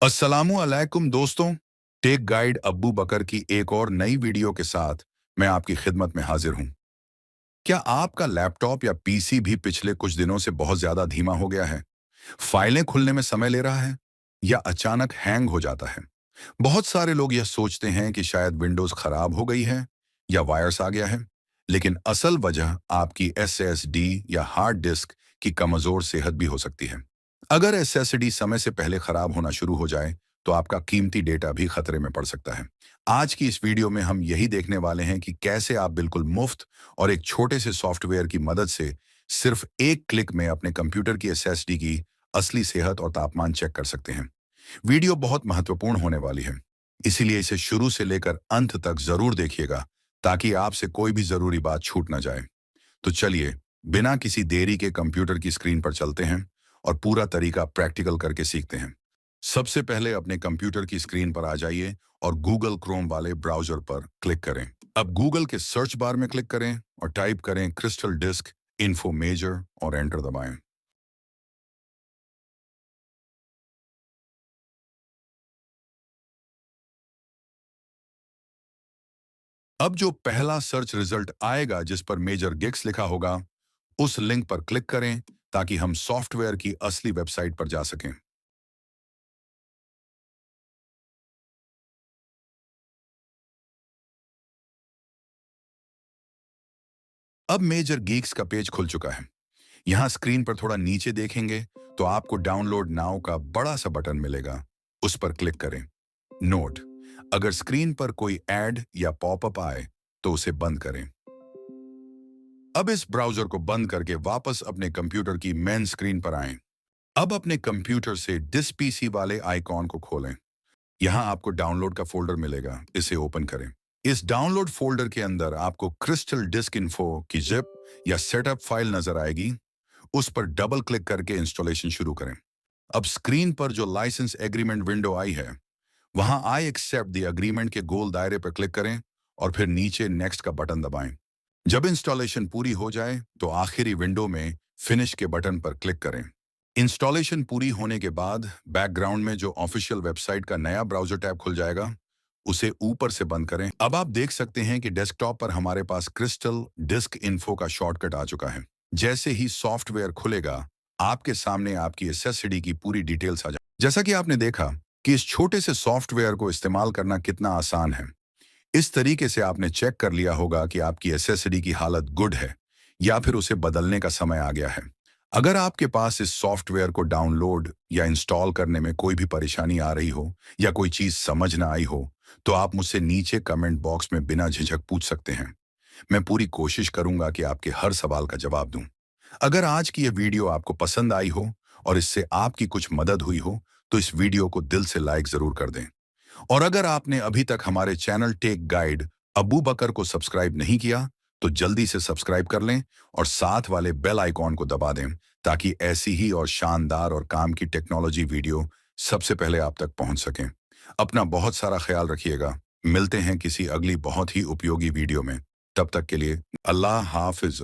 अस्सलामु अलैकुम दोस्तों। टेक गाइड अब्बू बकर की एक और नई वीडियो के साथ मैं आपकी खिदमत में हाजिर हूं। क्या आपका लैपटॉप या पीसी भी पिछले कुछ दिनों से बहुत ज्यादा धीमा हो गया है? फाइलें खुलने में समय ले रहा है या अचानक हैंग हो जाता है? बहुत सारे लोग यह सोचते हैं कि शायद विंडोज खराब हो गई है या वायरस आ गया है, लेकिन असल वजह आपकी एसएसडी या हार्ड डिस्क की कमजोर सेहत भी हो सकती है। अगर एसएसडी समय से पहले खराब होना शुरू हो जाए तो आपका कीमती डेटा भी खतरे में पड़ सकता है। आज की इस वीडियो में हम यही देखने वाले हैं कि कैसे आप बिल्कुल मुफ्त और एक छोटे से सॉफ्टवेयर की मदद से सिर्फ एक क्लिक में अपने कंप्यूटर की एसएसडी की असली सेहत और तापमान चेक कर सकते हैं। वीडियो बहुत महत्वपूर्ण होने वाली है, इसीलिए इसे शुरू से लेकर अंत तक जरूर देखिएगा ताकि आपसे कोई भी जरूरी बात छूट ना जाए। तो चलिए, बिना किसी देरी के कंप्यूटर की स्क्रीन पर चलते हैं और पूरा तरीका प्रैक्टिकल करके सीखते हैं। सबसे पहले अपने कंप्यूटर की स्क्रीन पर आ जाइए और गूगल क्रोम वाले ब्राउजर पर क्लिक करें। अब गूगल के सर्च बार में क्लिक करें और टाइप करें क्रिस्टल डिस्क इन्फो मेजर और एंटर दबाएं। अब जो पहला सर्च रिजल्ट आएगा जिस पर मेजर गिग्स लिखा होगा, उस लिंक पर क्लिक करें ताकि हम सॉफ्टवेयर की असली वेबसाइट पर जा सकें। अब मेजर गीक्स का पेज खुल चुका है। यहाँ स्क्रीन पर थोड़ा नीचे देखेंगे तो आपको डाउनलोड नाउ का बड़ा सा बटन मिलेगा, उस पर क्लिक करें। नोट: अगर स्क्रीन पर कोई ऐड या पॉपअप आए तो उसे बंद करें। अब इस ब्राउजर को बंद करके वापस अपने कंप्यूटर की मेन स्क्रीन पर आएं। अब अपने कंप्यूटर से डिस पीसी वाले आइकॉन को खोलें। यहाँ आपको डाउनलोड का फोल्डर मिलेगा, इसे ओपन करें। इस डाउनलोड फोल्डर के अंदर आपको क्रिस्टल डिस्क इन्फो की जिप या सेटअप फाइल नजर आएगी, उस पर डबल क्लिक करके इंस्टॉलेशन शुरू करें। अब स्क्रीन पर जो लाइसेंस एग्रीमेंट विंडो आई है, वहां आई एक्सेप्ट द एग्रीमेंट के गोल दायरे पर क्लिक करें और फिर नीचे नेक्स्ट का बटन दबाएं। जब इंस्टॉलेशन पूरी हो जाए तो आखिरी विंडो में फिनिश के बटन पर क्लिक करें। इंस्टॉलेशन पूरी होने के बाद बैकग्राउंड में जो ऑफिशियल वेबसाइट का नया ब्राउजर टैब खुल जाएगा, उसे ऊपर से बंद करें। अब आप देख सकते हैं कि डेस्कटॉप पर हमारे पास क्रिस्टल डिस्क इन्फो का शॉर्टकट आ चुका है। जैसे ही सॉफ्टवेयर खुलेगा, आपके सामने आपकी एसएसडी की पूरी डिटेल्स आ जाए। जैसा कि आपने देखा कि इस छोटे से सॉफ्टवेयर को इस्तेमाल करना कितना आसान है। इस तरीके से आपने चेक कर लिया होगा कि आपकी एसएसडी की हालत गुड है या फिर उसे बदलने का समय आ गया है। अगर आपके पास इस सॉफ्टवेयर को डाउनलोड या इंस्टॉल करने में कोई भी परेशानी आ रही हो या कोई चीज समझ ना आई हो, तो आप मुझसे नीचे कमेंट बॉक्स में बिना झिझक पूछ सकते हैं। मैं पूरी कोशिश करूंगा कि आपके हर सवाल का जवाब दूं। अगर आज की यह वीडियो आपको पसंद आई हो और इससे आपकी कुछ मदद हुई हो, तो इस वीडियो को दिल से लाइक जरूर कर दें। और अगर आपने अभी तक हमारे चैनल टेक गाइड अबू बकर को सब्सक्राइब नहीं किया, तो जल्दी से सब्सक्राइब कर लें और साथ वाले बेल आइकॉन को दबा दें ताकि ऐसी ही और शानदार और काम की टेक्नोलॉजी वीडियो सबसे पहले आप तक पहुंच सकें। अपना बहुत सारा ख्याल रखिएगा। मिलते हैं किसी अगली बहुत ही उपयोगी वीडियो में। तब तक के लिए अल्लाह हाफिज।